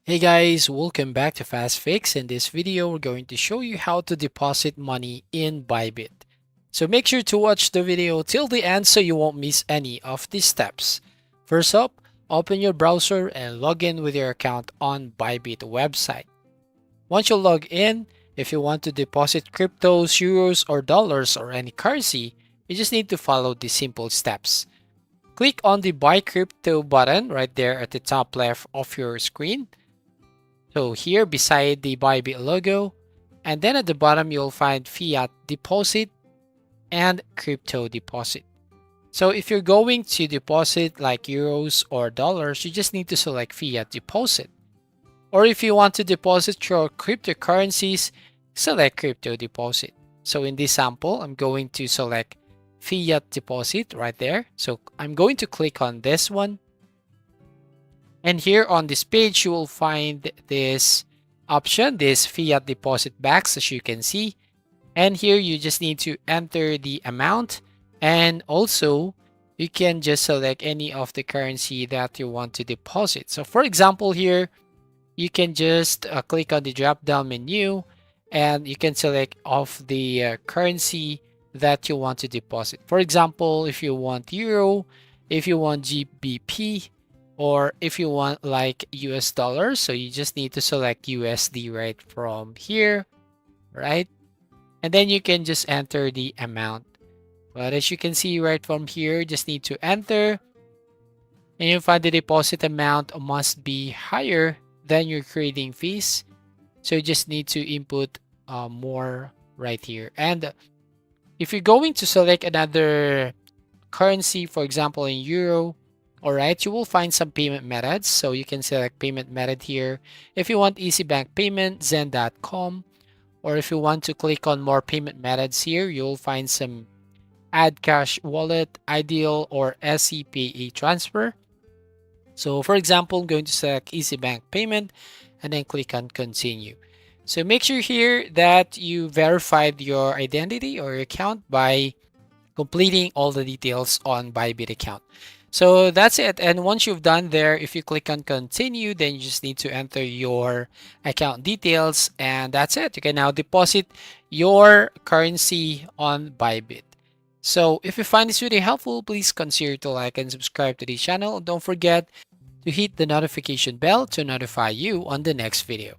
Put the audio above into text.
Hey guys, welcome back to Fast Fix. In this video, we're going to show you how to deposit money in Bybit. So make sure to watch the video till the end so you won't miss any of these steps. First up, open your browser and log in with your account on Bybit website. Once you log in, if you want to deposit cryptos, euros, or dollars or any currency, you just need to follow these simple steps. Click on the Buy Crypto button right there at the top left of your screen. So here beside the Bybit logo, and then at the bottom you'll find Fiat deposit and crypto deposit. So if you're going to deposit like euros or dollars, you just need to select Fiat deposit. Or if you want to deposit your cryptocurrencies, select crypto deposit. So in this sample, I'm going to select Fiat deposit right there. So I'm going to click on this one. And here on this page, you will find this option, this Fiat deposit box, as you can see. And here you just need to enter the amount. And also, you can just select any of the currency that you want to deposit. So for example, here, you can just click on the drop down menu and you can select of the currency that you want to deposit. For example, if you want euro, if you want GBP, or if you want like US dollars, so you just need to select USD right from here, right? And then you can just enter the amount. But as you can see right from here, just need to enter, and you find the deposit amount must be higher than your trading fees. So you just need to input more right here. And if you're going to select another currency, for example, in euro, all right, you will find some payment methods. So you can select payment method here. If you want easy bank payment, zen.com. Or if you want to click on more payment methods here, you'll find some add cash wallet, ideal, or SEPA transfer. So for example, I'm going to select easy bank payment and then click on continue. So make sure here that you verified your identity or your account by completing all the details on Bybit account. So that's it. And once you've done there, if you click on continue, then you just need to enter your account details and that's it. You can now deposit your currency on Bybit. So if you find this video helpful, please consider to like and subscribe to the channel. Don't forget to hit the notification bell to notify you on the next video.